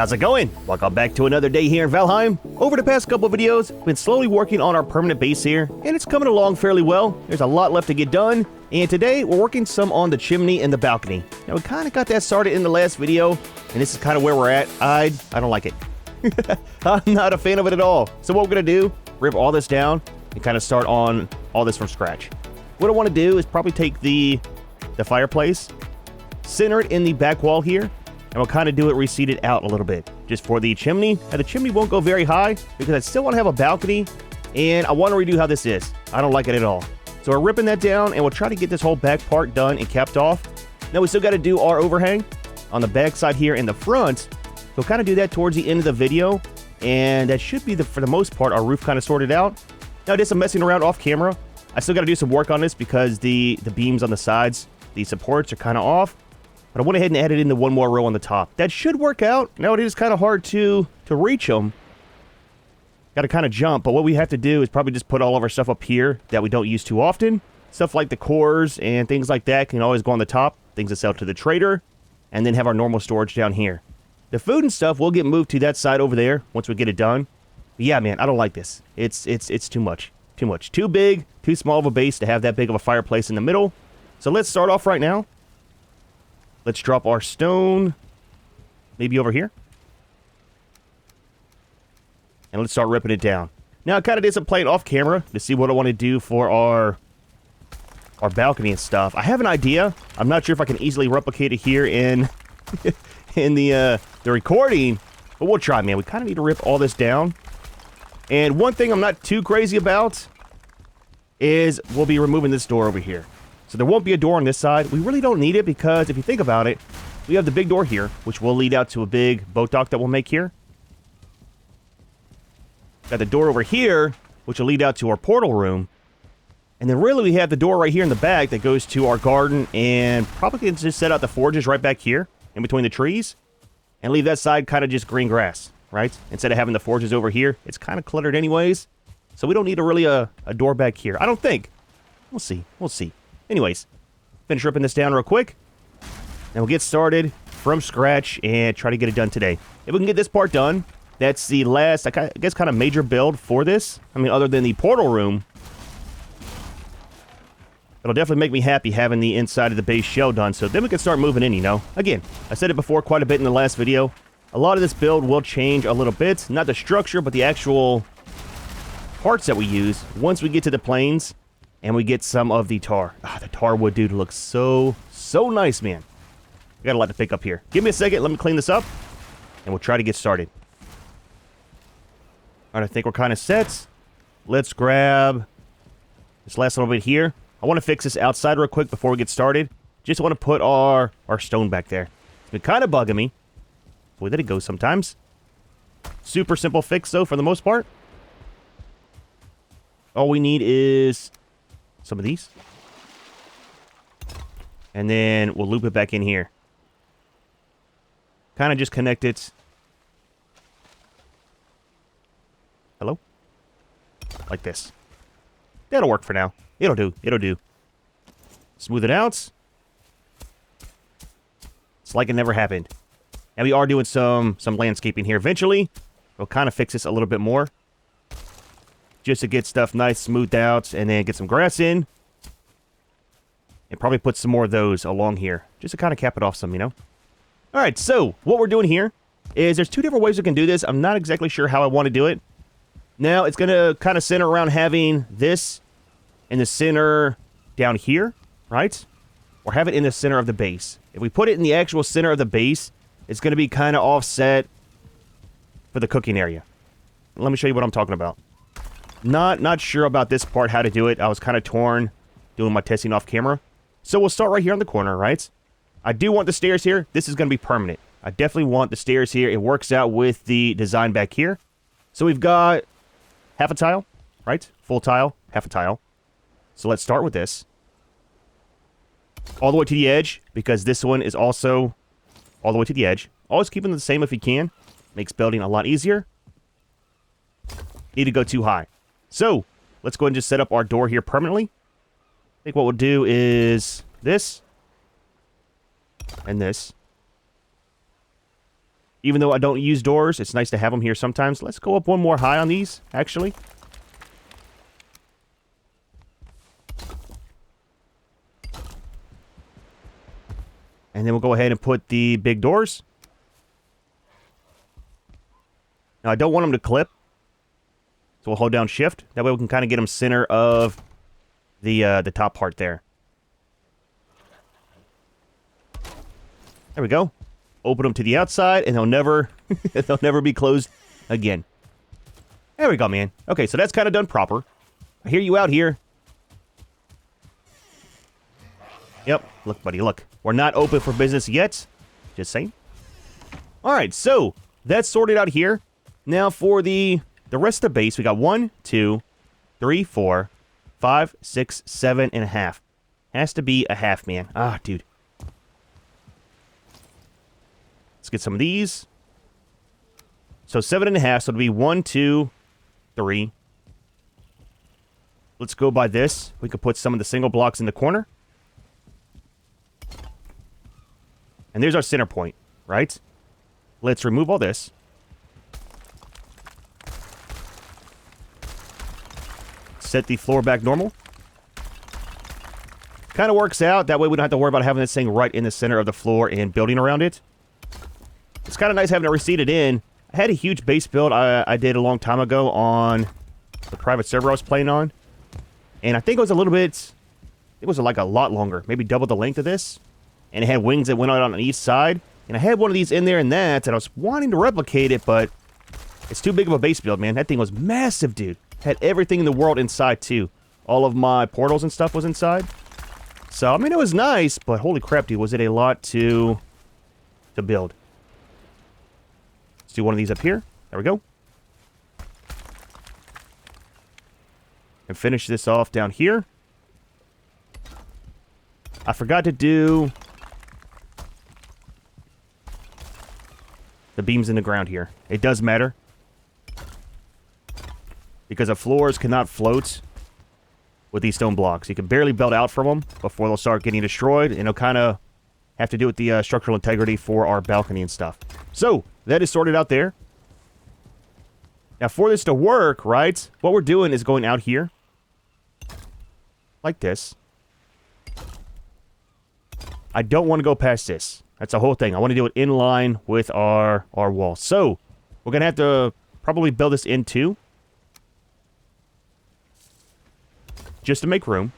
How's it going? Welcome back to another day here in Valheim. Over the past couple of videos, we've been slowly working on our permanent base here, and it's coming along fairly well. There's a lot left to get done, and today we're working some on the chimney and the balcony. Now we kind of got that started in the last video, and this is kind of where we're at. I don't like it. I'm not a fan of it at all. So what we're gonna do, rip all this down and kind of start on all this from scratch. What I want to do is probably take the fireplace, center it in the back wall here, and we'll kind of do it receded out a little bit, just for the chimney. Now the chimney won't go very high, because I still want to have a balcony, and I want to redo how this is. I don't like it at all. So we're ripping that down, and we'll try to get this whole back part done and capped off. Now we still got to do our overhang on the back side here in the front. So we'll kind of do that towards the end of the video, and that should be, for the most part, our roof kind of sorted out. Now I did some messing around off camera. I still got to do some work on this because the beams on the sides, the supports are kind of off. But I went ahead and added in the one more row on the top. That should work out. Now it is kind of hard to reach them. Got to kind of jump, but what we have to do is probably just put all of our stuff up here that we don't use too often. Stuff like the cores and things like that can always go on the top. Things that sell to the trader. And then have our normal storage down here. The food and stuff will get moved to that side over there once we get it done. But yeah, man, I don't like this. It's too much. Too much. Too big, too small of a base to have that big of a fireplace in the middle. So let's start off right now. Let's drop our stone, maybe over here. And let's start ripping it down. Now, I kind of did some playing off camera to see what I want to do for our balcony and stuff. I have an idea. I'm not sure if I can easily replicate it here in the recording, but we'll try, man. We kind of need to rip all this down. And one thing I'm not too crazy about is we'll be removing this door over here. So there won't be a door on this side. We really don't need it because if you think about it, we have the big door here, which will lead out to a big boat dock that we'll make here. Got the door over here, which will lead out to our portal room. And then really we have the door right here in the back that goes to our garden, and probably can just set out the forges right back here in between the trees and leave that side kind of just green grass, right? Instead of having the forges over here, it's kind of cluttered anyways. So we don't need a door back here. I don't think. We'll see. We'll see. Anyways, finish ripping this down real quick. And we'll get started from scratch and try to get it done today. If we can get this part done, that's the last, I guess, kind of major build for this. I mean, other than the portal room. It'll definitely make me happy having the inside of the base shell done. So then we can start moving in, you know. Again, I said it before quite a bit in the last video. A lot of this build will change a little bit. Not the structure, but the actual parts that we use once we get to the plains. And we get some of the tar. Ah, the tar wood, dude, looks so nice, man. We got a lot to pick up here. Give me a second. Let me clean this up. And we'll try to get started. All right, I think we're kind of set. Let's grab this last little bit here. I want to fix this outside real quick before we get started. Just want to put our stone back there. It's been kind of bugging me. Boy, that it goes sometimes. Super simple fix, though, for the most part. All we need is some of these. And then we'll loop it back in here. Kind of just connect it. Hello? Like this. That'll work for now. It'll do. It'll do. Smooth it out. It's like it never happened. And we are doing some landscaping here. Eventually, we'll kind of fix this a little bit more. Just to get stuff nice, smoothed out, and then get some grass in. And probably put some more of those along here. Just to kind of cap it off some, you know? Alright, so what we're doing here is there's two different ways we can do this. I'm not exactly sure how I want to do it. Now, it's going to kind of center around having this in the center down here, right? Or have it in the center of the base. If we put it in the actual center of the base, it's going to be kind of offset for the cooking area. Let me show you what I'm talking about. Not sure about this part, how to do it. I was kind of torn doing my testing off camera. So we'll start right here on the corner, right? I do want the stairs here. This is going to be permanent. I definitely want the stairs here. It works out with the design back here. So we've got half a tile, right? Full tile, half a tile. So let's start with this. All the way to the edge, because this one is also all the way to the edge. Always keeping it the same if you can. Makes building a lot easier. Need to go too high. So, let's go ahead and just set up our door here permanently. I think what we'll do is this. And this. Even though I don't use doors, it's nice to have them here sometimes. Let's go up one more high on these, actually. And then we'll go ahead and put the big doors. Now, I don't want them to clip. So we'll hold down shift. That way we can kind of get them center of the top part there. There we go. Open them to the outside, and they'll never be closed again. There we go, man. Okay, so that's kind of done proper. I hear you out here. Yep, look, buddy, look. We're not open for business yet. Just saying. All right, so that's sorted out here. Now for the rest of the base, we got 1, 2, 3, 4, 5, 6, 7, and a half. Has to be a half, man. Ah, dude. Let's get some of these. So 7.5, so it'll be 1, 2, 3. Let's go by this. We could put some of the single blocks in the corner. And there's our center point, right? Let's remove all this. Set the floor back normal. Kind of works out. That way we don't have to worry about having this thing right in the center of the floor and building around it. It's kind of nice having it receded in. I had a huge base build I did a long time ago on the private server I was playing on. And I think it was a little bit... It was like a lot longer. Maybe double the length of this. And it had wings that went out on the east side. And I had one of these in there and that. And I was wanting to replicate it, but... It's too big of a base build, man. That thing was massive, dude. Had everything in the world inside, too. All of my portals and stuff was inside. So, I mean, it was nice, but holy crap, dude, was it a lot to build. Let's do one of these up here. There we go. And finish this off down here. I forgot to do the beams in the ground here. It does matter. Because the floors cannot float with these stone blocks. You can barely build out from them before they'll start getting destroyed. And it'll kind of have to do with the structural integrity for our balcony and stuff. So, that is sorted out there. Now, for this to work, right, what we're doing is going out here. Like this. I don't want to go past this. That's the whole thing. I want to do it in line with our wall. So, we're going to have to probably build this in two. Just to make room.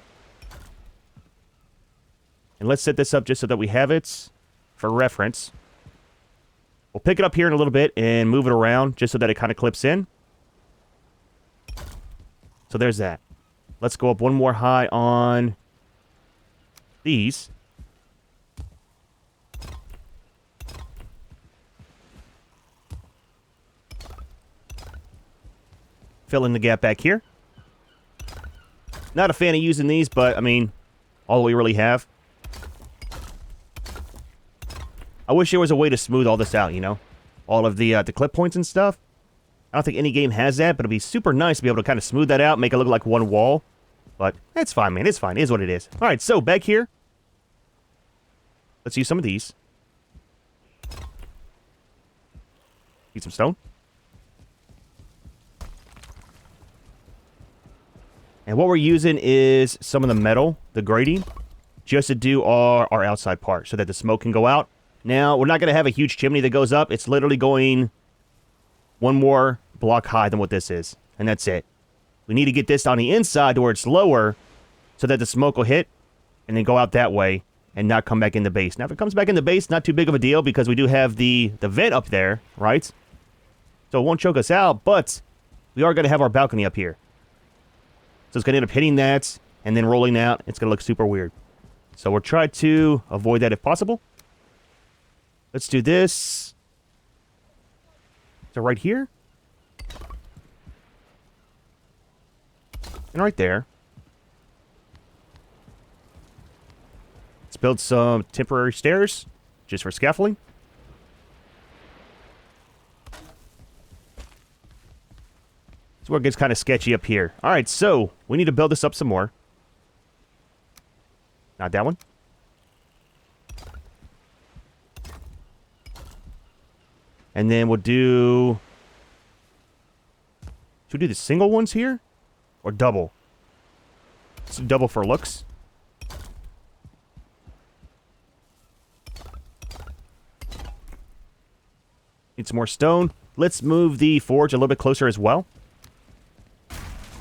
And let's set this up just so that we have it for reference. We'll pick it up here in a little bit and move it around just so that it kind of clips in. So there's that. Let's go up one more high on these. Fill in the gap back here. Not a fan of using these, but, I mean, all we really have. I wish there was a way to smooth all this out, you know? All of the clip points and stuff. I don't think any game has that, but it'd be super nice to be able to kind of smooth that out, make it look like one wall. But, it's fine, man. It's fine. It is what it is. Alright, so, back here. Let's use some of these. Need some stone. And what we're using is some of the metal, the grating, just to do our outside part so that the smoke can go out. Now, we're not going to have a huge chimney that goes up. It's literally going one more block high than what this is. And that's it. We need to get this on the inside to where it's lower so that the smoke will hit and then go out that way and not come back in the base. Now, if it comes back in the base, not too big of a deal because we do have the vent up there, right? So it won't choke us out, but we are going to have our balcony up here. So it's going to end up hitting that and then rolling out. It's going to look super weird. So we'll try to avoid that if possible. Let's do this. So right here. And right there. Let's build some temporary stairs just for scaffolding. That's where it gets kind of sketchy up here. Alright, so we need to build this up some more. Not that one. And then we'll do... Should we do the single ones here? Or double? Let's do double for looks. Need some more stone. Let's move the forge a little bit closer as well.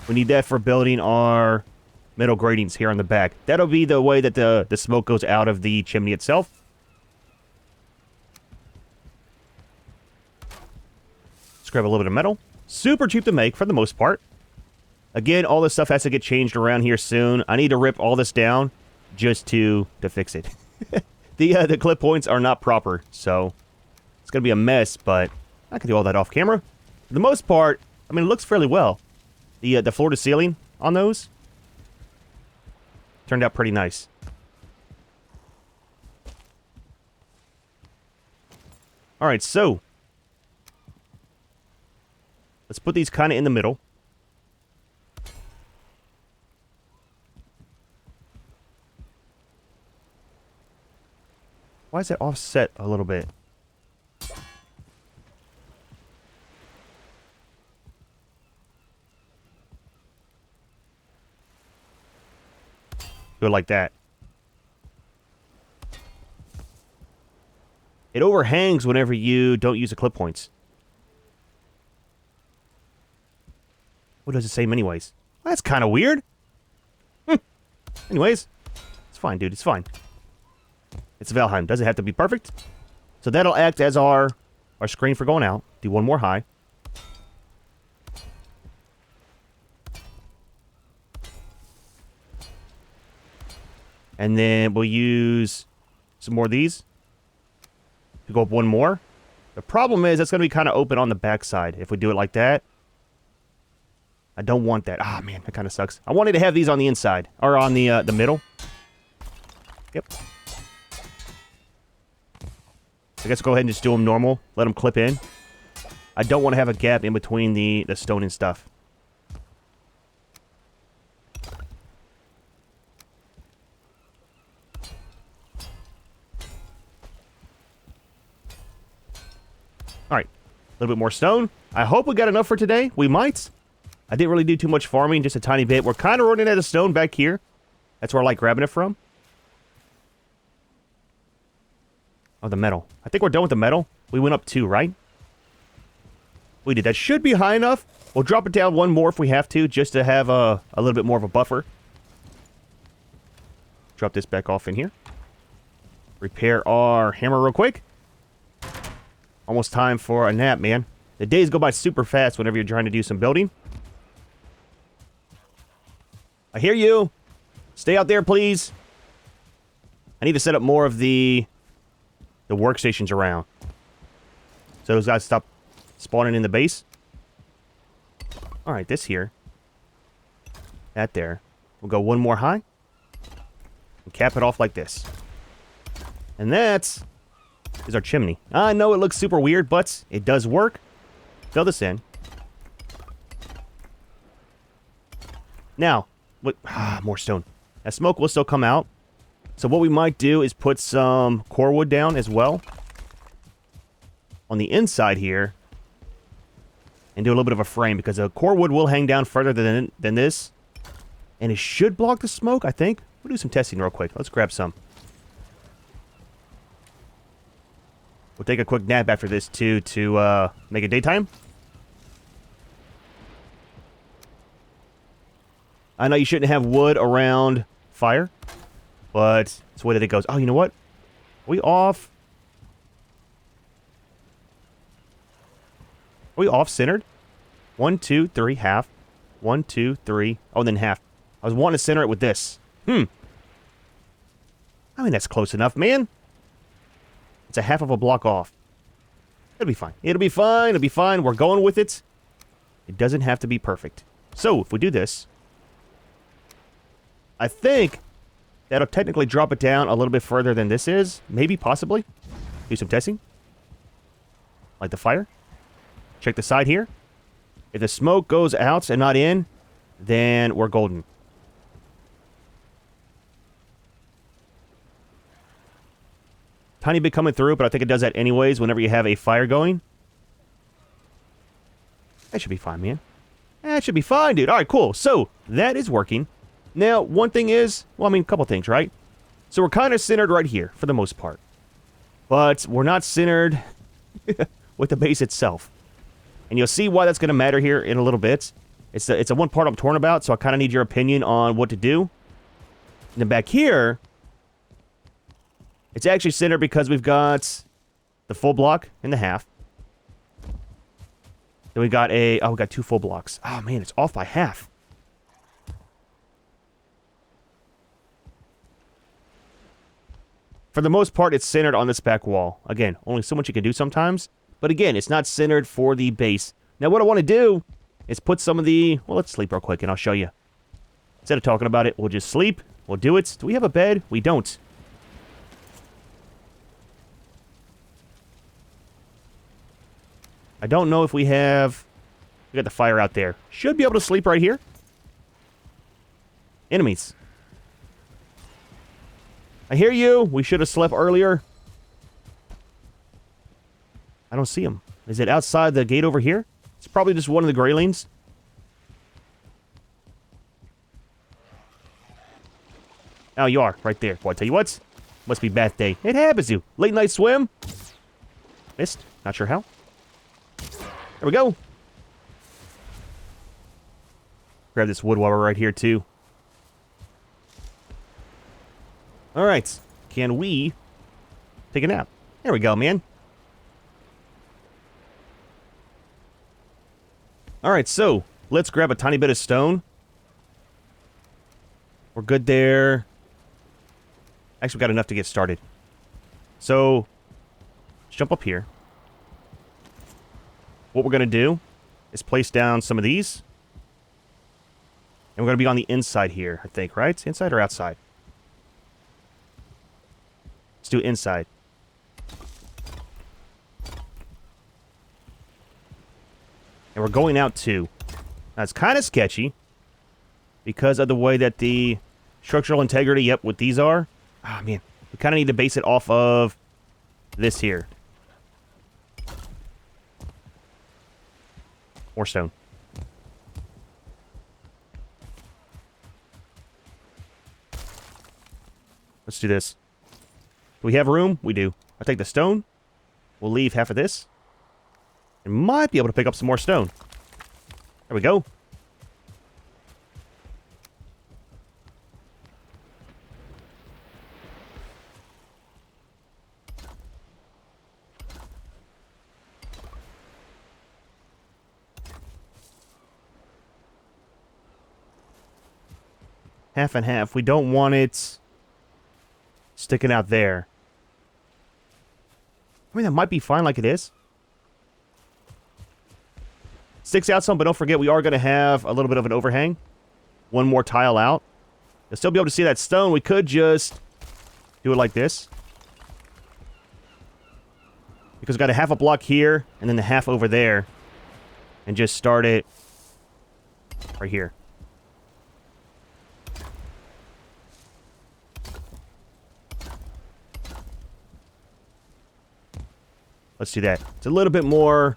We need that for building our metal gratings here on the back. That'll be the way that the smoke goes out of the chimney itself. Let's grab a little bit of metal. Super cheap to make for the most part. Again, all this stuff has to get changed around here soon. I need to rip all this down just to fix it. The clip points are not proper, so it's going to be a mess, but I can do all that off camera. For the most part, I mean, it looks fairly well. The floor to ceiling on those turned out pretty nice. All right, so let's put these kind of in the middle. Why is that offset a little bit? Do it like that. It overhangs whenever you don't use the clip points. What does it say anyways? That's kind of weird. Anyways, it's fine, dude. It's fine. It's Valheim. Doesn't have to be perfect. So that'll act as our screen for going out. Do one more high. And then we'll use some more of these to go up one more. The problem is that's going to be kind of open on the backside if we do it like that. I don't want that. Ah, man, that kind of sucks. I wanted to have these on the inside or on the middle. Yep. I guess go ahead and just do them normal. Let them clip in. I don't want to have a gap in between the stone and stuff. Alright. A little bit more stone. I hope we got enough for today. We might. I didn't really do too much farming, just a tiny bit. We're kind of running out of stone back here. That's where I like grabbing it from. Oh, the metal. I think we're done with the metal. We went up 2, right? We did. That should be high enough. We'll drop it down one more if we have to, just to have a little bit more of a buffer. Drop this back off in here. Repair our hammer real quick. Almost time for a nap, man. The days go by super fast whenever you're trying to do some building. I hear you. Stay out there, please. I need to set up more of the workstations around. So those guys stop spawning in the base. Alright, this here. That there. We'll go one more high. And cap it off like this. And that is our chimney. I know it looks super weird, but it does work. Fill this in. Now, what? More stone. That smoke will still come out. So what we might do is put some core wood down as well on the inside here and do a little bit of a frame because the core wood will hang down further than this, and it should block the smoke, I think. We'll do some testing real quick. Let's grab some. We'll take a quick nap after this too to make it daytime. I know you shouldn't have wood around fire, but it's the way that it goes. Oh, you know what? Are we off? Are we off-centered? 1, 2, 3, half. 1, 2, 3. Oh, and then half. I was wanting to center it with this. I mean, that's close enough, man. It's a half of a block off. It'll be fine. It'll be fine. It'll be fine. We're going with it. It doesn't have to be perfect. So, if we do this, I think that'll technically drop it down a little bit further than this is. Maybe, possibly. Do some testing. Light the fire. Check the side here. If the smoke goes out and not in, then we're golden. Tiny bit coming through, but I think it does that anyways whenever you have a fire going. That should be fine, man. That should be fine, dude. All right, cool. So, that is working. Now, one thing is, well, I mean, a couple things, right? So, we're kind of centered right here, for the most part. But we're not centered with the base itself. And you'll see why that's going to matter here in a little bit. It's a one part I'm torn about, so I kind of need your opinion on what to do. And then back here, it's actually centered because we've got the full block and the half. Then we got we got 2 full blocks. Oh, man, it's off by half. For the most part, it's centered on this back wall. Again, only so much you can do sometimes. But again, it's not centered for the base. Now, what I want to do is put some of the... Well, let's sleep real quick, and I'll show you. Instead of talking about it, we'll just sleep. We'll do it. Do we have a bed? We don't. I don't know if we have... We got the fire out there. Should be able to sleep right here. Enemies. I hear you. We should have slept earlier. I don't see him. Is it outside the gate over here? It's probably just one of the greylings. Oh, you are. Right there. Boy, I tell you what. Must be bath day. It happens to you. Late night swim. Missed. Not sure how. There we go. Grab this wood while we're right here, too. Alright. Can we take a nap? There we go, man. Alright, so let's grab a tiny bit of stone. We're good there. Actually, we've got enough to get started. So, let's jump up here. What we're going to do is place down some of these. And we're going to be on the inside here, I think, right? Inside or outside? Let's do inside. And we're going out too. Now, it's kind of sketchy because of the way that the structural integrity, yep, what these are. Ah, man. We kind of need to base it off of this here. More stone. Let's do this. Do we have room? We do. I'll take the stone. We'll leave half of this. And might be able to pick up some more stone. There we go. Half and half. We don't want it sticking out there. I mean, that might be fine like it is. Sticks out some, but don't forget we are going to have a little bit of an overhang. One more tile out. You'll still be able to see that stone. We could just do it like this. Because we've got a half a block here, and then the half over there. And just start it right here. Let's do that. It's a little bit more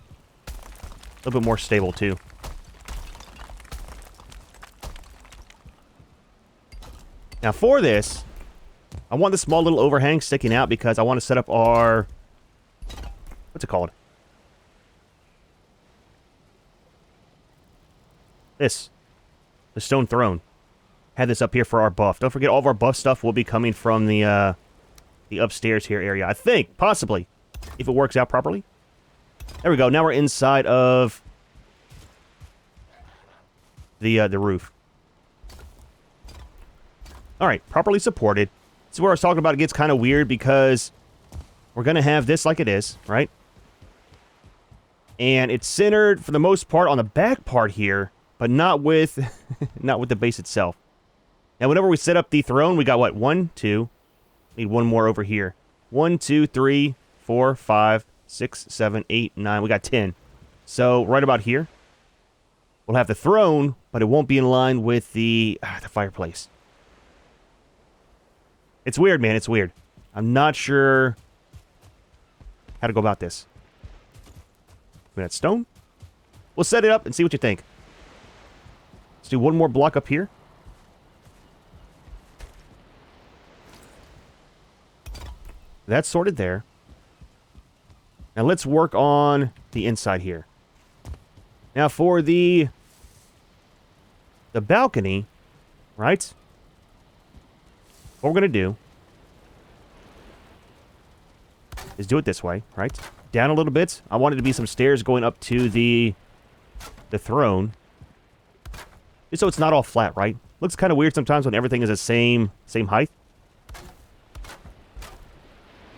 stable too. Now for this, I want the small little overhang sticking out because I want to set up our, what's it called? This. The stone throne. Had this up here for our buff. Don't forget all of our buff stuff will be coming from the upstairs here area. I think, possibly. If it works out properly. There we go. Now we're inside of the roof. Alright, properly supported. This is where I was talking about it gets kind of weird because we're going to have this like it is, right? And it's centered for the most part on the back part here, but not with not with the base itself. Now whenever we set up the throne, we got what? 1, 2. Need one more over here. 1, 2, 3, 4, 5, 6, 7, 8, 9. We got 10. So, right about here. We'll have the throne, but it won't be in line with the fireplace. It's weird, man. It's weird. I'm not sure how to go about this. We got stone. We'll set it up and see what you think. Let's do one more block up here. That's sorted there. Now let's work on the inside here. Now for the balcony, right? What we're going to do is do it this way, right? Down a little bit. I want it to be some stairs going up to the throne. Just so it's not all flat, right? Looks kind of weird sometimes when everything is the same height.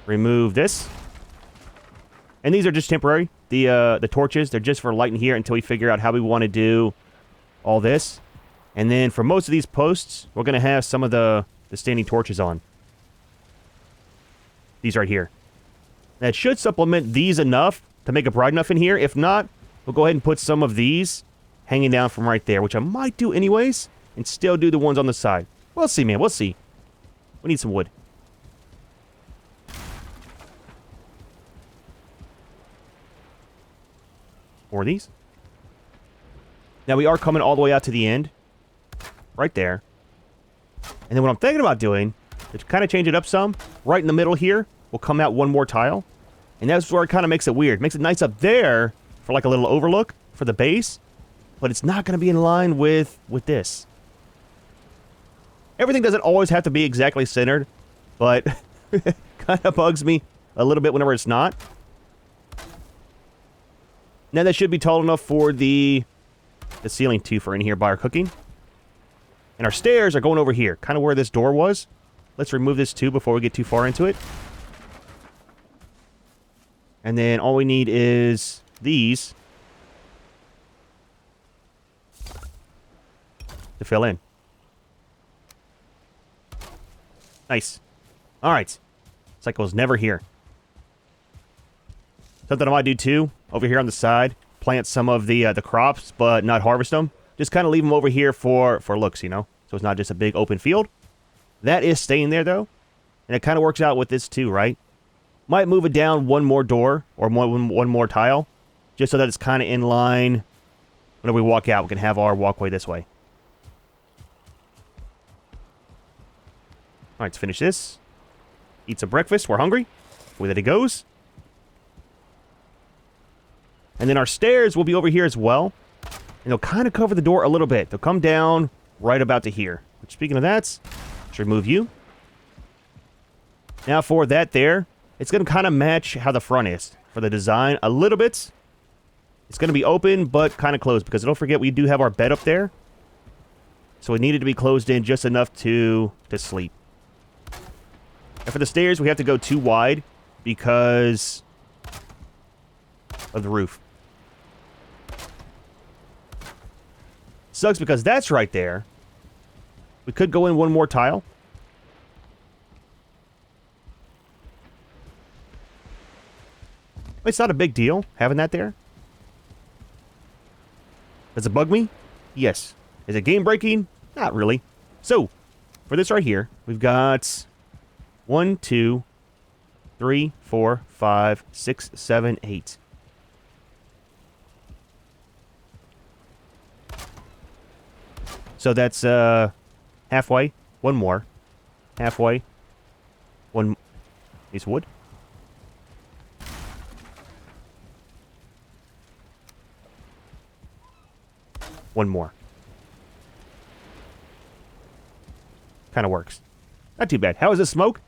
Remove this. And these are just temporary. The torches, they're just for lighting here until we figure out how we want to do all this. And then for most of these posts, we're going to have some of the standing torches on. These right here. That should supplement these enough to make it bright enough in here. If not, we'll go ahead and put some of these hanging down from right there, which I might do anyways, and still do the ones on the side. We'll see, man. We'll see. We need some wood. More of these. Now we are coming all the way out to the end. Right there. And then what I'm thinking about doing, to kind of change it up some, right in the middle here, we'll come out one more tile. And that's where it kind of makes it weird. Makes it nice up there for like a little overlook for the base. But it's not going to be in line with this. Everything doesn't always have to be exactly centered. But kind of bugs me a little bit whenever it's not. Now that should be tall enough for the ceiling too for in here by our cooking. And our stairs are going over here, kind of where this door was. Let's remove this too before we get too far into it. And then all we need is these to fill in. Nice. All right. Cycle's never here. Something I might do too, over here on the side, plant some of the crops, but not harvest them. Just kind of leave them over here for looks, you know? So it's not just a big open field. That is staying there, though. And it kind of works out with this, too, right? Might move it down one more door or one more tile. Just so that it's kind of in line. Whenever we walk out, we can have our walkway this way. All right, let's finish this. Eat some breakfast. We're hungry. Way that it goes. And then our stairs will be over here as well. And they'll kind of cover the door a little bit. They'll come down right about to here. Which, speaking of that, let's remove you. Now for that there, it's going to kind of match how the front is. For the design, a little bit. It's going to be open, but kind of closed. Because don't forget, we do have our bed up there. So it needed to be closed in just enough to sleep. And for the stairs, we have to go too wide. Because of the roof. Sucks because that's right there. We could go in one more tile. It's not a big deal having that there. Does it bug me? Yes. Is it game breaking? Not really. So, for this right here, we've got 1, 2, 3, 4, 5, 6, 7, 8. So that's halfway. One more. Halfway. One piece of wood. One more. Kind of works. Not too bad. How is this smoke?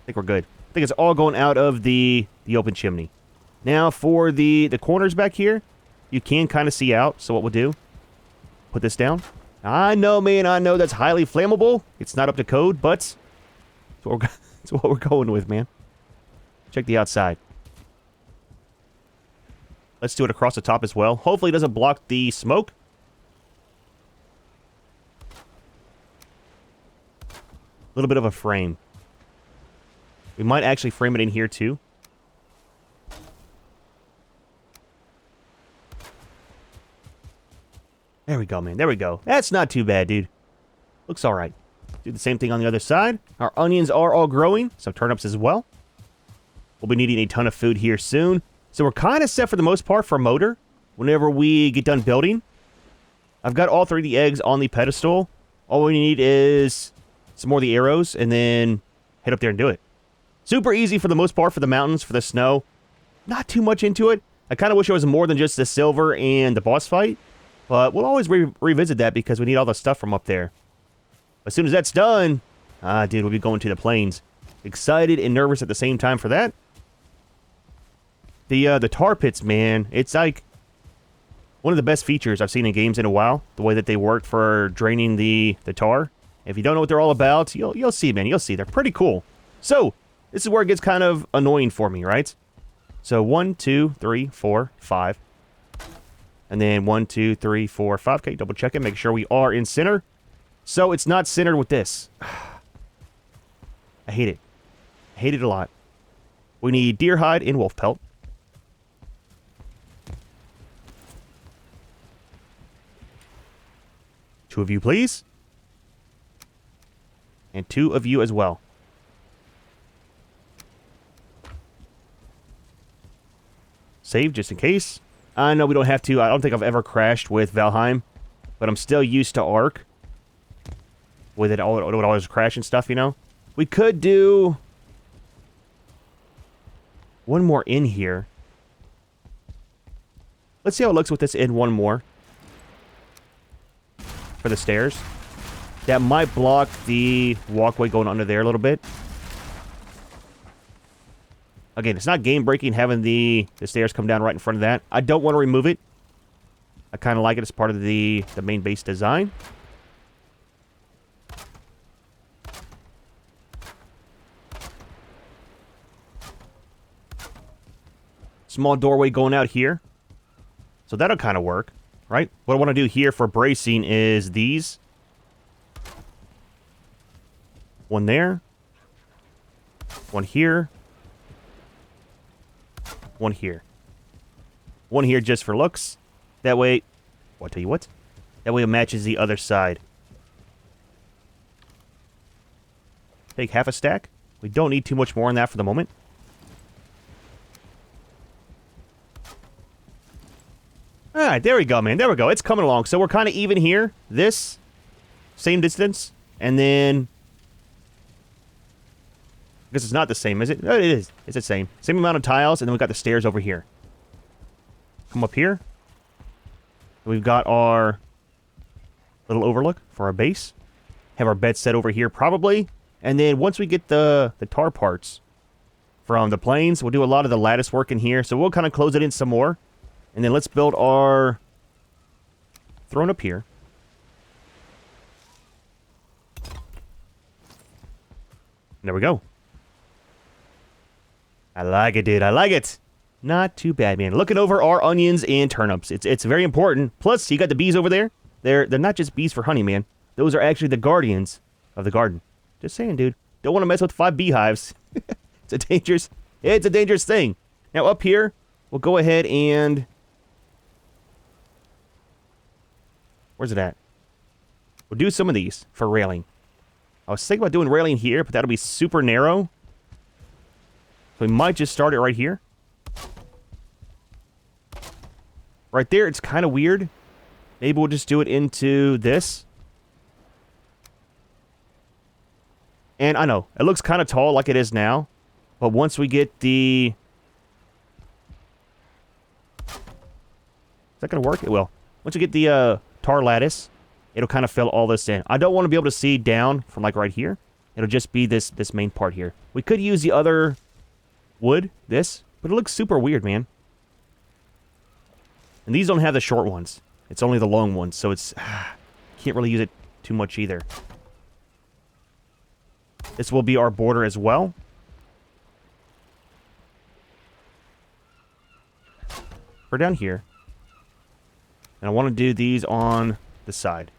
I think we're good. I think it's all going out of the open chimney. Now for the corners back here, you can kind of see out. So what we'll do, put this down. I know, man, I know that's highly flammable. It's not up to code, but it's what we're going with, man. Check the outside. Let's do it across the top as well. Hopefully it doesn't block the smoke. A little bit of a frame. We might actually frame it in here too. There we go, man. There we go. That's not too bad, dude. Looks all right. Do the same thing on the other side. Our onions are all growing. Some turnips as well. We'll be needing a ton of food here soon. So we're kind of set for the most part for a motor whenever we get done building. I've got all 3 of the eggs on the pedestal. All we need is some more of the arrows and then head up there and do it. Super easy for the most part for the mountains, for the snow. Not too much into it. I kind of wish it was more than just the silver and the boss fight. But we'll always revisit that because we need all the stuff from up there. As soon as that's done, dude, we'll be going to the plains. Excited and nervous at the same time for that. The tar pits, man, it's like one of the best features I've seen in games in a while. The way that they work for draining the tar. If you don't know what they're all about, you'll see, man. You'll see. They're pretty cool. So, this is where it gets kind of annoying for me, right? So, 1, 2, 3, 4, 5. And then 1, 2, 3, 4, 5. Okay, double check it. Make sure we are in center. So, it's not centered with this. I hate it. I hate it a lot. We need deer hide and wolf pelt. Two of you, please. And 2 of you as well. Save just in case. I know we don't have to. I don't think I've ever crashed with Valheim. But I'm still used to Ark. With it would always crash and stuff, you know. We could do one more in here. Let's see how it looks with this in one more. For the stairs. That might block the walkway going under there a little bit. Again, it's not game breaking having the stairs come down right in front of that. I don't want to remove it. I kind of like it as part of the main base design. Small doorway going out here. So that'll kind of work, right? What I want to do here for bracing is these. One there. One here. One here. One here just for looks. That way... I'll tell you what. That way it matches the other side. Take half a stack. We don't need too much more on that for the moment. Alright, there we go, man. There we go. It's coming along. So we're kind of even here. This, same distance. And then... I guess it's not the same, is it? No, it is. It's the same. Same amount of tiles, and then we've got the stairs over here. Come up here. We've got our little overlook for our base. Have our bed set over here, probably. And then once we get the tar parts from the plains, we'll do a lot of the lattice work in here. So we'll kind of close it in some more. And then let's build our throne up here. There we go. I like it, dude. I like it. Not too bad, man. Looking over our onions and turnips. It's very important. Plus, you got the bees over there. They're not just bees for honey, man. Those are actually the guardians of the garden. Just saying, dude. Don't want to mess with 5 beehives. It's a dangerous thing. Now, up here, we'll go ahead and... Where's it at? We'll do some of these for railing. I was thinking about doing railing here, but that'll be super narrow. So we might just start it right here. Right there, it's kind of weird. Maybe we'll just do it into this. And I know, it looks kind of tall like it is now. But once we get the... Is that going to work? It will. Once we get the tar lattice, it'll kind of fill all this in. I don't want to be able to see down from like right here. It'll just be this main part here. We could use the other wood, but it looks super weird, man. And these don't have the short ones. It's only the long ones, so it's... can't really use it too much either. This will be our border as well. For down here. And I want to do these on the side.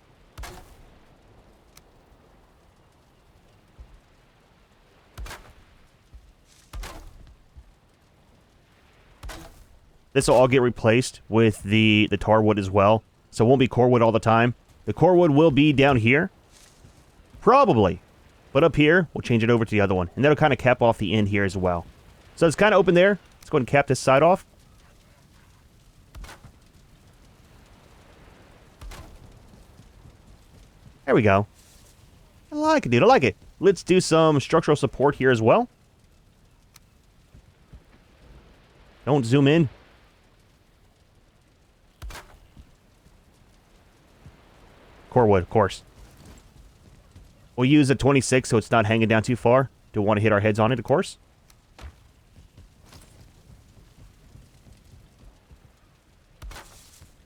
This will all get replaced with the tar wood as well. So it won't be core wood all the time. The core wood will be down here. Probably. But up here, we'll change it over to the other one. And that'll kind of cap off the end here as well. So it's kind of open there. Let's go ahead and cap this side off. There we go. I like it, dude. I like it. Let's do some structural support here as well. Don't zoom in. Core wood, of course. We'll use a 26 so it's not hanging down too far. Don't want to hit our heads on it, of course.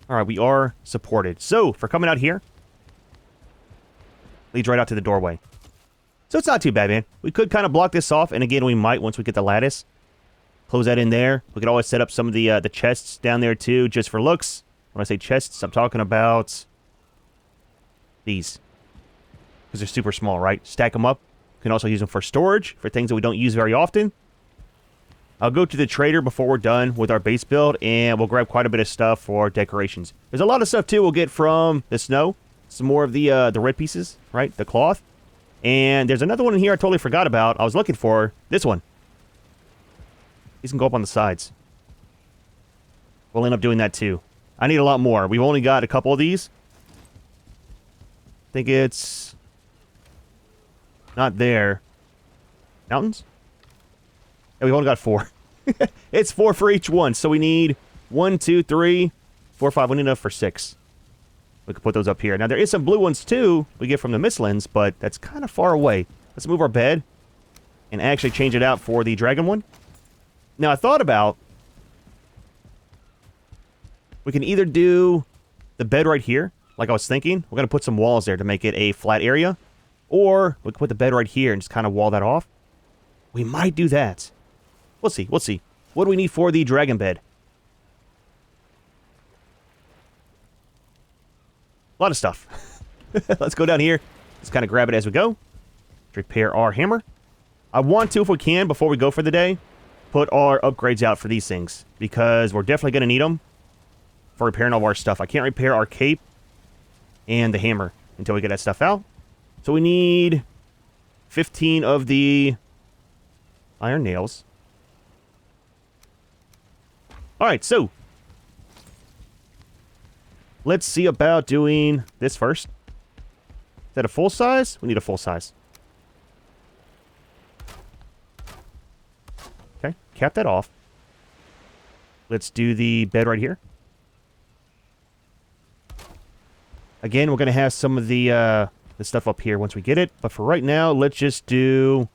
Alright, we are supported. So, for coming out here, leads right out to the doorway. So it's not too bad, man. We could kind of block this off, and again, we might once we get the lattice. Close that in there. We could always set up some of the chests down there, too, just for looks. When I say chests, I'm talking about these. Because they're super small, right? Stack them up. You can also use them for storage, for things that we don't use very often. I'll go to the trader before we're done with our base build, and we'll grab quite a bit of stuff for decorations. There's a lot of stuff, too, we'll get from the snow. Some more of the red pieces, right? The cloth. And there's another one in here I totally forgot about. I was looking for this one. These can go up on the sides. We'll end up doing that, too. I need a lot more. We've only got a couple of these. I think it's not there. Mountains? Yeah, we've only got 4. It's 4 for each one. So we need 1, 2, 3, 4, 5. We need enough for 6. We can put those up here. Now, there is some blue ones, too, we get from the Mistlands, but that's kind of far away. Let's move our bed and actually change it out for the dragon one. Now, I thought about we can either do the bed right here, like I was thinking. We're going to put some walls there to make it a flat area. Or we can put the bed right here and just kind of wall that off. We might do that. We'll see. We'll see. What do we need for the dragon bed? A lot of stuff. Let's go down here. Let's kind of grab it as we go. Let's repair our hammer. I want to, if we can, before we go for the day, put our upgrades out for these things. Because we're definitely going to need them for repairing all of our stuff. I can't repair our cape and the hammer until we get that stuff out. So we need 15 of the iron nails. Alright, so let's see about doing this first. Is that a full size? We need a full size. Okay, cap that off. Let's do the bed right here. Again, we're going to have some of the stuff up here once we get it. But for right now, let's just do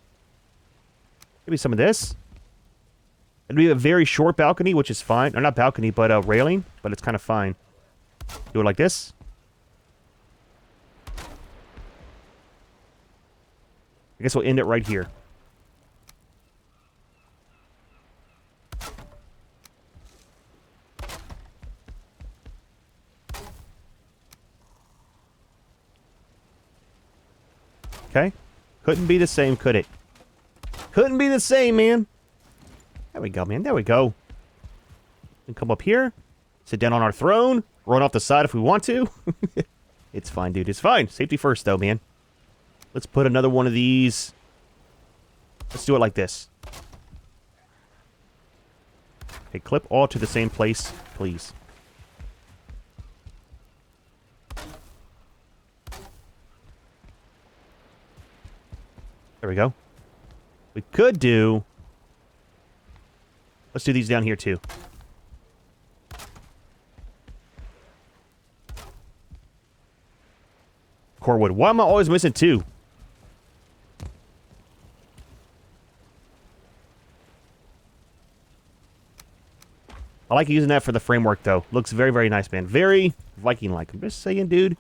maybe some of this. It'll be a very short balcony, which is fine. Or not balcony, but a railing. But it's kind of fine. Do it like this. I guess we'll end it right here. Okay. Couldn't be the same, could it? Couldn't be the same, man. There we go, man. There we go. We can come up here. Sit down on our throne. Run off the side if we want to. It's fine, dude. It's fine. Safety first, though, man. Let's put another one of these. Let's do it like this. Okay, clip all to the same place, please. There we go. We could do... Let's do these down here, too. Core wood. Why am I always missing 2? I like using that for the framework, though. Looks very, very nice, man. Very Viking-like. I'm just saying, dude.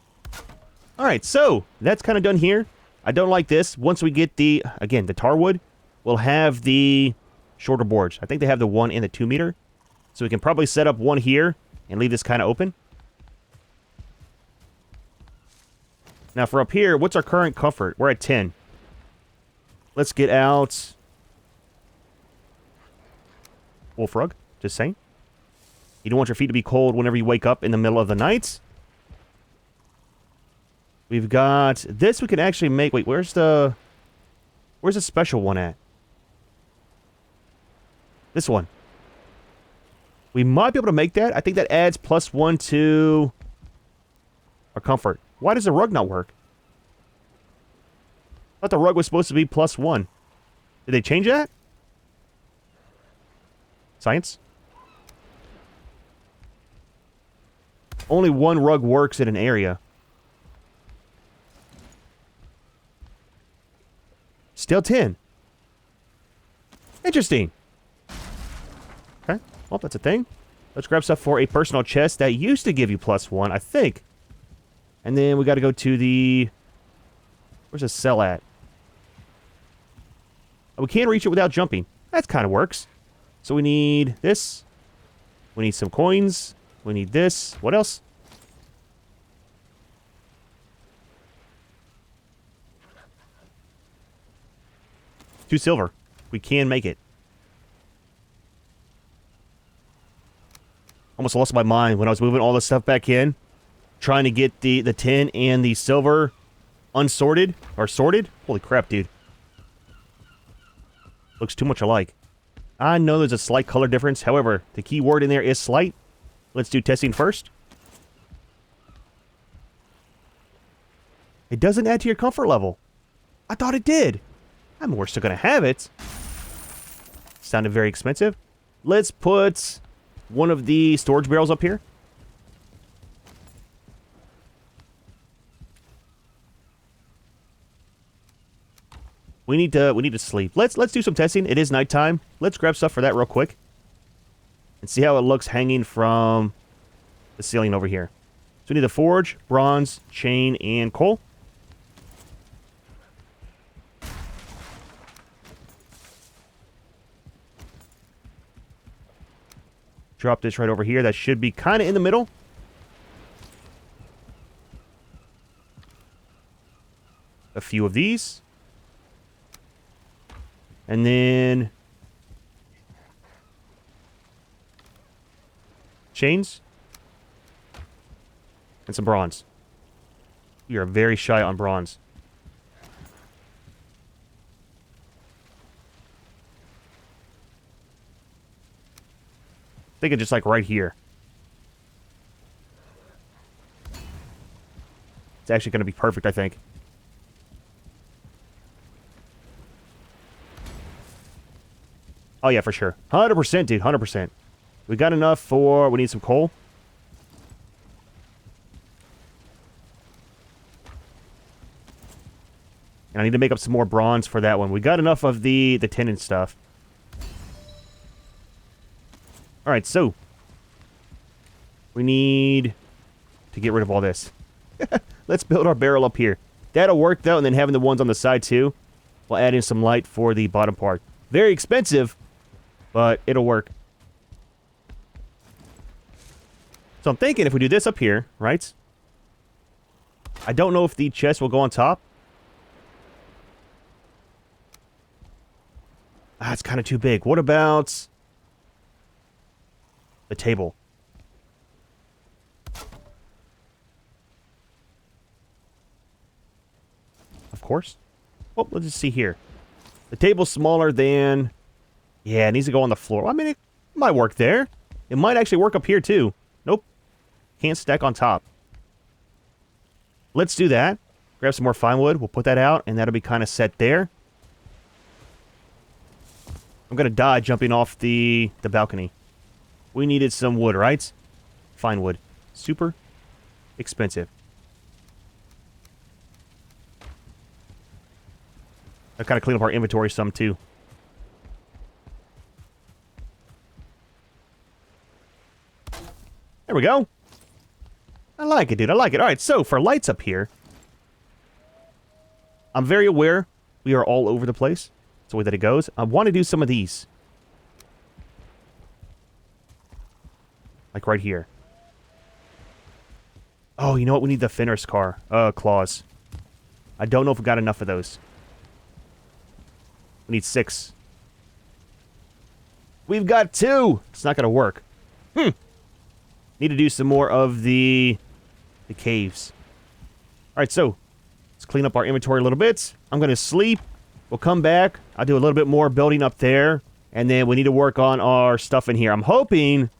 Alright, so that's kind of done here. I don't like this. Once we get the, again, the tar wood, we'll have the shorter boards. I think they have the 1 and the 2 meter. So we can probably set up one here and leave this kind of open. Now for up here, what's our current comfort? We're at 10. Let's get out wolf rug. Just saying. You don't want your feet to be cold whenever you wake up in the middle of the night. We've got this we can actually make. Wait, where's the special one at? This one. We might be able to make that. I think that adds +1 to our comfort. Why does the rug not work? thought the rug was supposed to be +1. Did they change that? Science? Only one rug works in an area. Still 10. Interesting. Okay. Well, that's a thing. Let's grab stuff for a personal chest that used to give you +1, I think. And then we got to go to the... Where's the cell at? Oh, we can't reach it without jumping. That kind of works. So we need this. We need some coins. We need this. What else? Two silver. We can make it. Almost lost my mind when I was moving all this stuff back in. Trying to get the tin and the silver unsorted. Or sorted. Holy crap, dude. Looks too much alike. I know there's a slight color difference. However, the key word in there is slight. Let's do testing first. It doesn't add to your comfort level. I thought it did. I mean, we're still going to have it. Sounded very expensive. Let's put one of the storage barrels up here. We need to sleep. Let's do some testing. It is nighttime. Let's grab stuff for that real quick. And see how it looks hanging from the ceiling over here. So we need the forge, bronze, chain, and coal. Drop this right over here. That should be kind of in the middle. A few of these. And then... chains. And some bronze. We are very shy on bronze. Thinking just like right here. It's actually going to be perfect, I think. Oh yeah, for sure. 100%, dude. 100%. We got enough for... we need some coal. And I need to make up some more bronze for that one. We got enough of the tin and stuff. Alright, so. We need to get rid of all this. Let's build our barrel up here. That'll work, though, and then having the ones on the side, too. We'll add in some light for the bottom part. Very expensive, but it'll work. So I'm thinking if we do this up here, right? I don't know if the chest will go on top. Ah, it's kind of too big. What about the table? Of course. Well, let's just see here. The table's smaller than... yeah, it needs to go on the floor. I mean, it might work there. It might actually work up here, too. Nope. Can't stack on top. Let's do that. Grab some more fine wood. We'll put that out, and that'll be kind of set there. I'm going to die jumping off the balcony. We needed some wood, right? Fine wood. Super expensive. I'll kind of clean up our inventory some, too. There we go. I like it, dude. I like it. All right, so for lights up here, I'm very aware we are all over the place. That's the way that it goes. I want to do some of these. Like right here. Oh, you know what? We need the Finner's claws. I don't know if we got enough of those. We need 6. We've got 2! It's not going to work. Need to do some more of the caves. Alright, so let's clean up our inventory a little bit. I'm going to sleep. We'll come back. I'll do a little bit more building up there. And then we need to work on our stuff in here. I'm hoping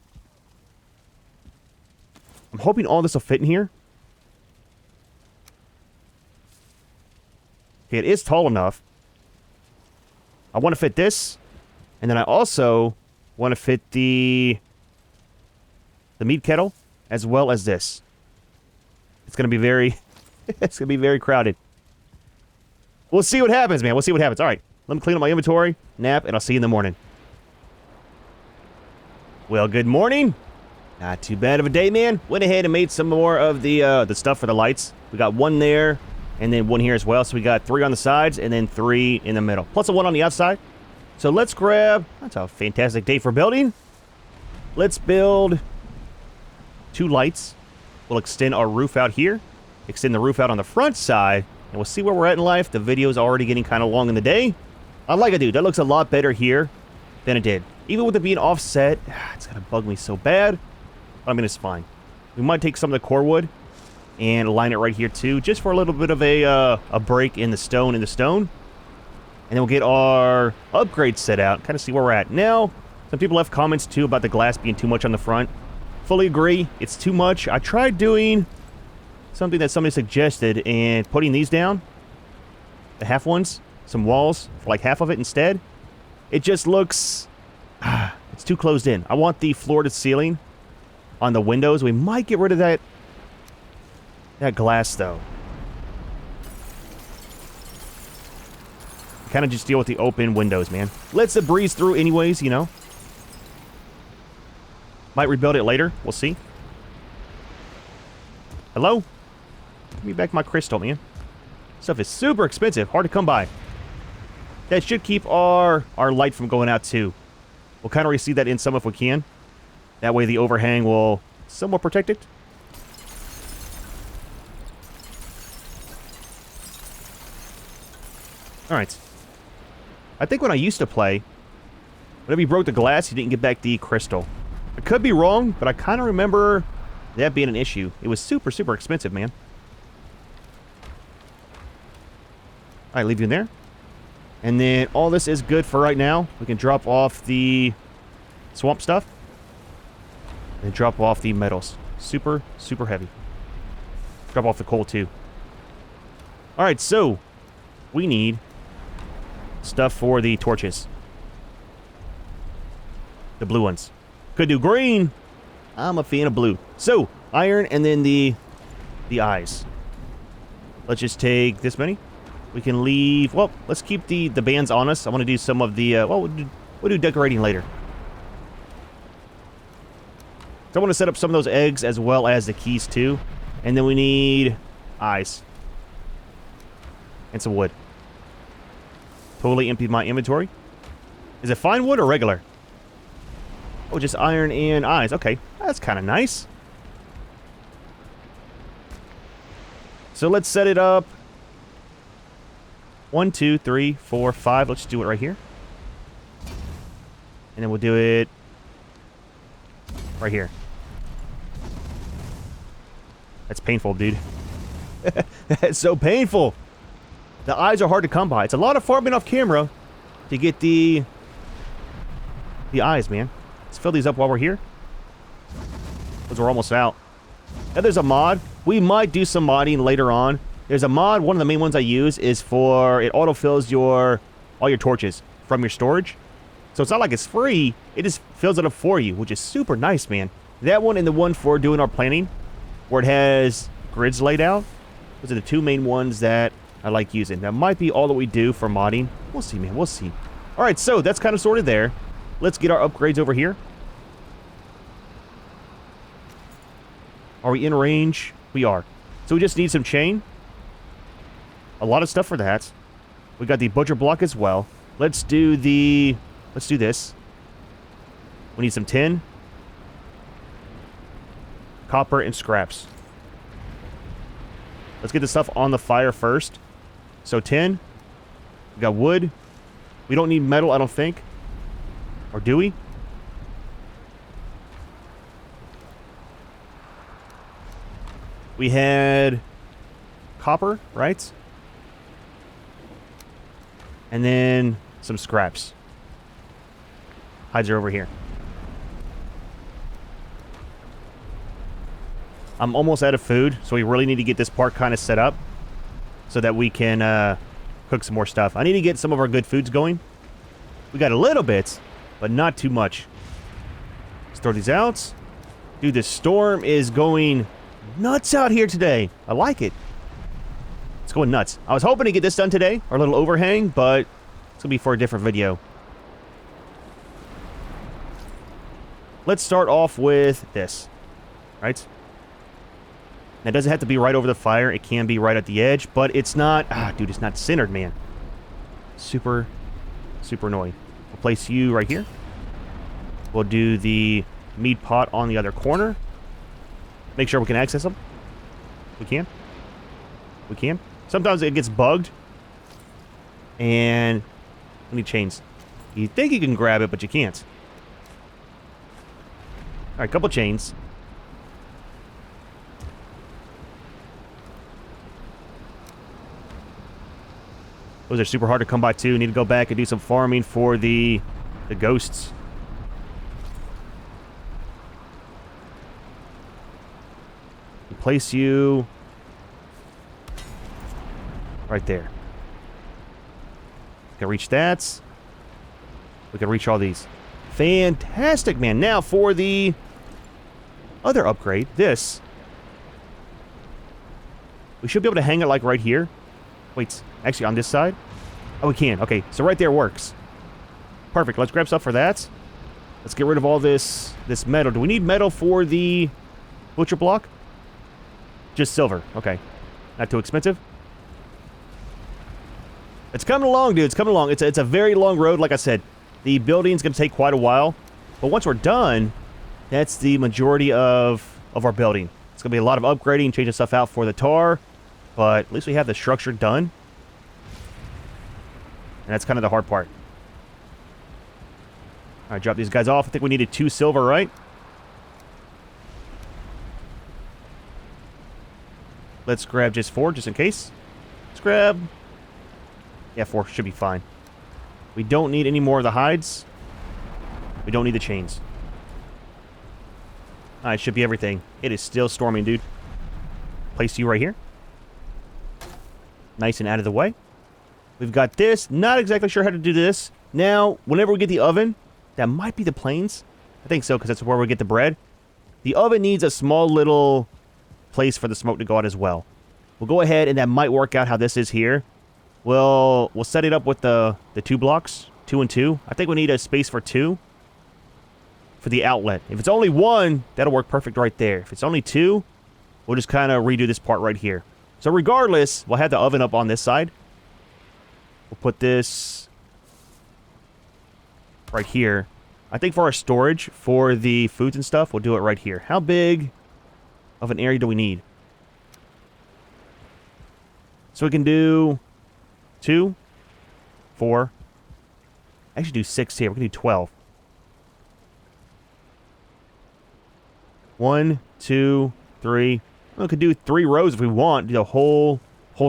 all this will fit in here. Okay, it is tall enough. I want to fit this. And then I also want to fit the meat kettle as well as this. It's going to be very... it's going to be very crowded. We'll see what happens, man. We'll see what happens. All right. Let me clean up my inventory, nap, and I'll see you in the morning. Well, good morning. Not too bad of a day, man. Went ahead and made some more of the stuff for the lights. We got one there, and then one here as well. So we got 3 on the sides, and then 3 in the middle. Plus a 1 on the outside. So let's grab... That's a fantastic day for building. Let's build 2 lights. We'll extend our roof out here. Extend the roof out on the front side. And we'll see where we're at in life. The video is already getting kind of long in the day. I like it, dude. That looks a lot better here than it did. Even with it being offset, it's going to bug me so bad. I mean, it's fine. We might take some of the core wood and line it right here, too. Just for a little bit of a break in the stone. And then we'll get our upgrades set out. Kind of see where we're at. Now, some people left comments, too, about the glass being too much on the front. Fully agree. It's too much. I tried doing something that somebody suggested and putting these down. The half ones. Some walls for like half of it instead. It just looks... it's too closed in. I want the floor to ceiling on the windows. We might get rid of that glass, though. Kind of just deal with the open windows, man. Lets it breeze through anyways, you know. Might rebuild it later. We'll see. Hello? Give me back my crystal, man. Stuff is super expensive. Hard to come by. That should keep our light from going out, too. We'll kind of receive that in some if we can. That way the overhang will somewhat protect it. Alright. I think when I used to play, whenever you broke the glass, you didn't get back the crystal. I could be wrong, but I kind of remember that being an issue. It was super, super expensive, man. Alright, leave you in there. And then all this is good for right now. We can drop off the swamp stuff. And drop off the metals. Super, super heavy. Drop off the coal, too. Alright, so we need stuff for the torches. The blue ones. Could do green. I'm a fan of blue. So, iron and then the eyes. Let's just take this many. We can leave... Well, let's keep the bands on us. I want to do some of the... well, we'll do decorating later. So I want to set up some of those eggs as well as the keys, too. And then we need eyes. And some wood. Totally emptied my inventory. Is it fine wood or regular? Oh, just iron and eyes. Okay, that's kind of nice. So let's set it up. 1, 2, 3, 4, 5. Let's do it right here. And then we'll do it right here. That's painful, dude. That's so painful. The eyes are hard to come by. It's a lot of farming off camera to get the eyes, man. Let's fill these up while we're here. Because we're almost out. Now there's a mod. We might do some modding later on. There's a mod. One of the main ones I use is for... It autofills all your torches from your storage. So it's not like it's free. It just fills it up for you, which is super nice, man. That one and the one for doing our planning, where it has grids laid out. Those are the 2 main ones that I like using. That might be all that we do for modding. We'll see, man. We'll see. All right, so that's kind of sorted there. Let's get our upgrades over here. Are we in range? We are. So we just need some chain. A lot of stuff for that. We got the butcher block as well. Let's do this. We need some tin, copper, and scraps. Let's get the stuff on the fire first. So tin. We got wood. We don't need metal, I don't think. Or do we? We had copper, right? And then some scraps. Hides are over here. I'm almost out of food, so we really need to get this part kind of set up so that we can cook some more stuff. I need to get some of our good foods going. We got a little bit, but not too much. Let's throw these out. Dude, this storm is going nuts out here today. I like it. It's going nuts. I was hoping to get this done today, our little overhang, but it's going to be for a different video. Let's start off with this, right? Now, it doesn't have to be right over the fire. It can be right at the edge, but it's not... dude, it's not centered, man. Super, super annoying. We'll place you right here. We'll do the meat pot on the other corner. Make sure we can access them. We can. We can. Sometimes it gets bugged. And we need chains. You think you can grab it, but you can't. Alright, couple chains. Those are super hard to come by too. Need to go back and do some farming for the ghosts. Place you right there. We can reach that. We can reach all these. Fantastic, man. Now for the other upgrade, this. We should be able to hang it like right here. Wait, actually on this side? Oh, we can. Okay, so right there works. Perfect. Let's grab stuff for that. Let's get rid of all this metal. Do we need metal for the butcher block? Just silver. Okay. Not too expensive. It's coming along, dude. It's coming along. It's a very long road, like I said. The building's going to take quite a while. But once we're done, that's the majority of our building. It's going to be a lot of upgrading, changing stuff out for the tar. But at least we have the structure done. And that's kind of the hard part. Alright, drop these guys off. I think we needed 2 silver, right? Let's grab just 4, just in case. Let's grab... Yeah, 4 should be fine. We don't need any more of the hides. We don't need the chains. Alright, should be everything. It is still storming, dude. Place you right here. Nice and out of the way. We've got this. Not exactly sure how to do this. Now, whenever we get the oven, that might be the plains. I think so, because that's where we get the bread. The oven needs a small little place for the smoke to go out as well. We'll go ahead, and that might work out how this is here. We'll set it up with the 2 blocks, 2 and 2. I think we need a space for 2 for the outlet. If it's only 1, that'll work perfect right there. If it's only 2, we'll just kind of redo this part right here. So regardless, we'll have the oven up on this side. We'll put this right here. I think for our storage, for the foods and stuff, we'll do it right here. How big of an area do we need? So we can do 2, 4. Actually do 6 here. We can do 12. 1, 2, 3. We could do 3 rows if we want. Do the whole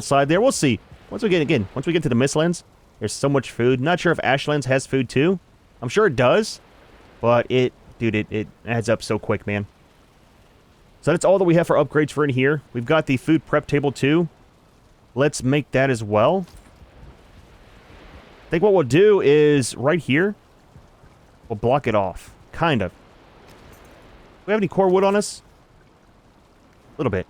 side there. We'll see. Once we get to the Mistlands, there's so much food. Not sure if Ashlands has food too. I'm sure it does. But it adds up so quick, man. So that's all that we have for upgrades for in here. We've got the food prep table too. Let's make that as well. I think what we'll do is right here, we'll block it off. Kind of. Do we have any core wood on us? A little bit.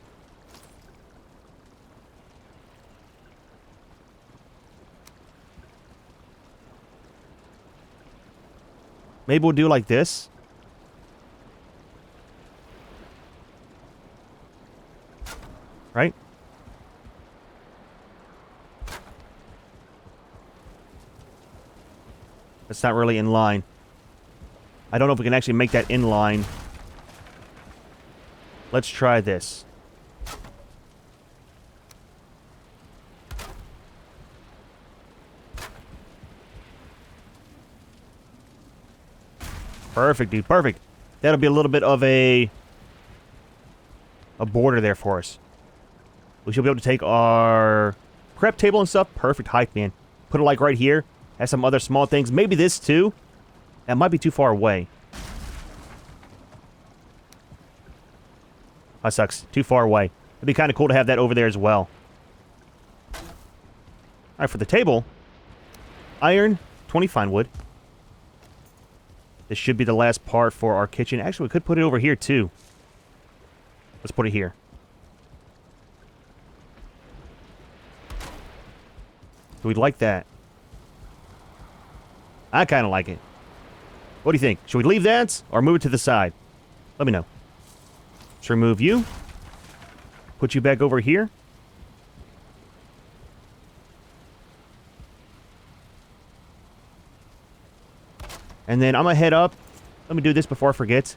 Maybe we'll do like this. Right? That's not really in line. I don't know if we can actually make that in line. Let's try this. Perfect, dude. Perfect. That'll be a little bit of a border there for us. We should be able to take our prep table and stuff. Perfect height, man. Put it like right here. Have some other small things. Maybe this too. That might be too far away. That sucks. Too far away. It'd be kind of cool to have that over there as well. Alright, for the table, iron, 20 fine wood. This should be the last part for our kitchen. Actually, we could put it over here, too. Let's put it here. Do we like that? I kind of like it. What do you think? Should we leave that or move it to the side? Let me know. Let's remove you. Put you back over here. And then I'm going to head up. Let me do this before I forget.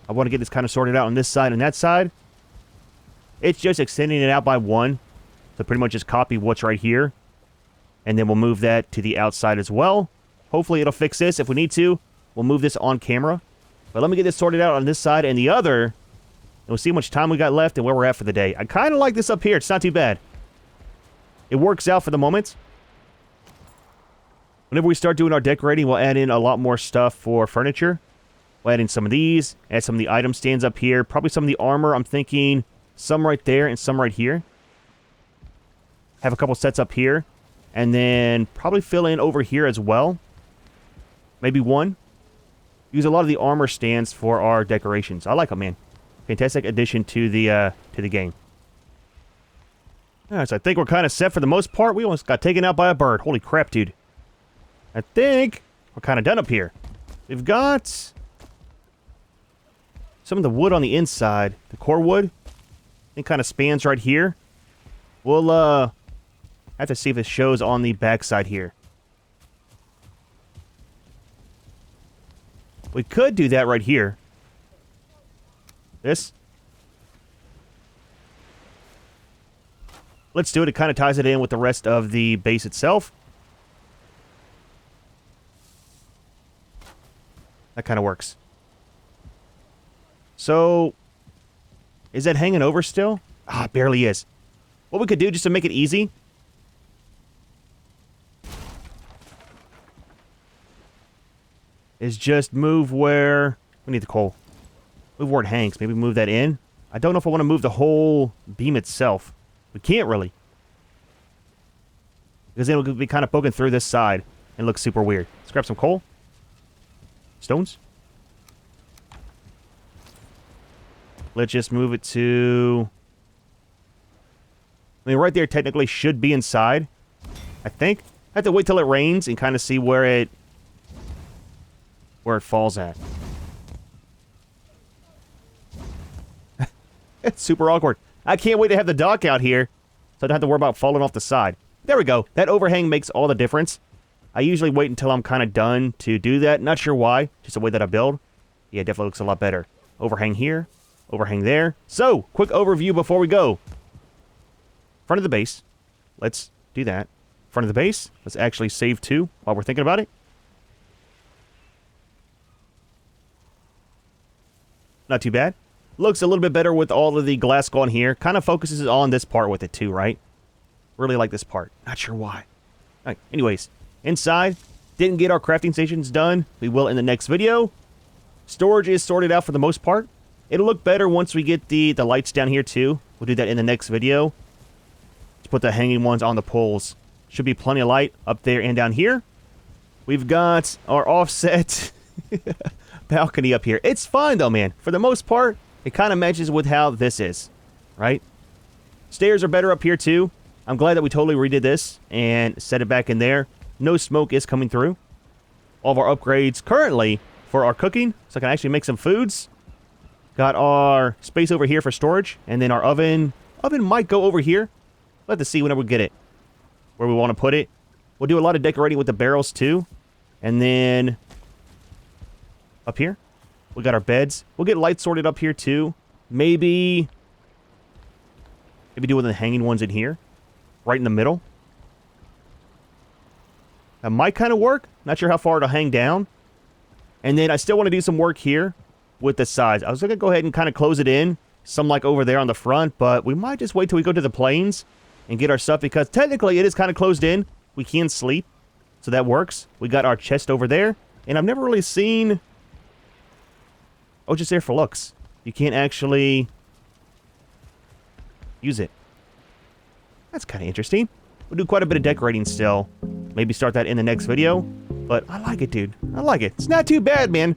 I want to get this kind of sorted out on this side and that side. It's just extending it out by 1. So pretty much just copy what's right here. And then we'll move that to the outside as well. Hopefully it'll fix this. If we need to, we'll move this on camera. But let me get this sorted out on this side and the other. And we'll see how much time we got left and where we're at for the day. I kind of like this up here. It's not too bad. It works out for the moment. Whenever we start doing our decorating, we'll add in a lot more stuff for furniture. We'll add in some of these, add some of the item stands up here, probably some of the armor. I'm thinking some right there and some right here. Have a couple sets up here, and then probably fill in over here as well. Maybe one. Use a lot of the armor stands for our decorations. I like them, man. Fantastic addition to the game. Alright, so I think we're kind of set for the most part. We almost got taken out by a bird. Holy crap, dude. I think we're kind of done up here. We've got some of the wood on the inside. The core wood. It kind of spans right here. We'll have to see if it shows on the backside here. We could do that right here. This. Let's do it. It kind of ties it in with the rest of the base itself. That kind of works. So, is that hanging over still? Ah, it barely is. What we could do just to make it easy is just move where... We need the coal. Move where it hangs. Maybe move that in. I don't know if I want to move the whole beam itself. We can't really. Because then we'll be kind of poking through this side and look super weird. Let's grab some coal. Stones. Let's just move it to... I mean, right there technically should be inside. I think. I have to wait till it rains and kind of see where it falls at. It's super awkward. I can't wait to have the dock out here so I don't have to worry about falling off the side. There we go. That overhang makes all the difference. I usually wait until I'm kind of done to do that. Not sure why. Just the way that I build. Yeah, it definitely looks a lot better. Overhang here. Overhang there. So, quick overview before we go. Front of the base. Let's do that. Front of the base. Let's actually save 2 while we're thinking about it. Not too bad. Looks a little bit better with all of the glass gone here. Kind of focuses on this part with it too, right? Really like this part. Not sure why. Alright, anyways. Inside, didn't get our crafting stations done. We will in the next video. Storage is sorted out for the most part. It'll look better once we get the lights down here too. We'll do that in the next video. Let's put the hanging ones on the poles. Should be plenty of light up there and down here. We've got our offset balcony up here. It's fine though, man. For the most part, it kind of matches with how this is, right? Stairs are better up here too. I'm glad that we totally redid this and set it back in there. No smoke is coming through. All of our upgrades currently for our cooking, so I can actually make some foods. Got our space over here for storage, and then our oven. Oven might go over here. We'll have to see whenever we get it, where we want to put it. We'll do a lot of decorating with the barrels too. And then up here, we got our beds. We'll get lights sorted up here too. Maybe do one of the hanging ones in here, right in the middle. That might kind of work. Not sure how far it'll hang down. And then I still want to do some work here with the sides. I was going to go ahead and kind of close it in. Some like over there on the front. But we might just wait till we go to the plains and get our stuff. Because technically it is kind of closed in. We can sleep. So that works. We got our chest over there. And I've never really seen... Oh, just there for looks. You can't actually use it. That's kind of interesting. We'll do quite a bit of decorating still. Maybe start that in the next video. But I like it, dude. I like it. It's not too bad, man.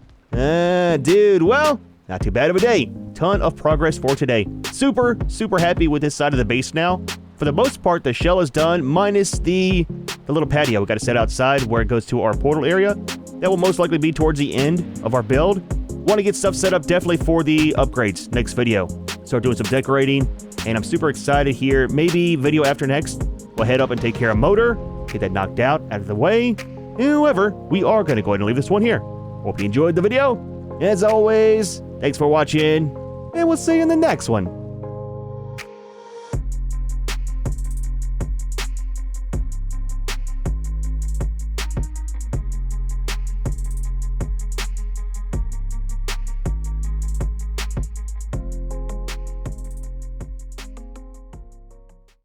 Dude, well, not too bad of a day. Ton of progress for today. Super, super happy with this side of the base now. For the most part, the shell is done, minus the little patio we got to set outside where it goes to our portal area. That will most likely be towards the end of our build. Want to get stuff set up definitely for the upgrades next video. Start doing some decorating, and I'm super excited here. Maybe video after next, we'll head up and take care of motor, get that knocked out of the way. However, we are going to go ahead and leave this one here. Hope you enjoyed the video. As always, thanks for watching, and we'll see you in the next one.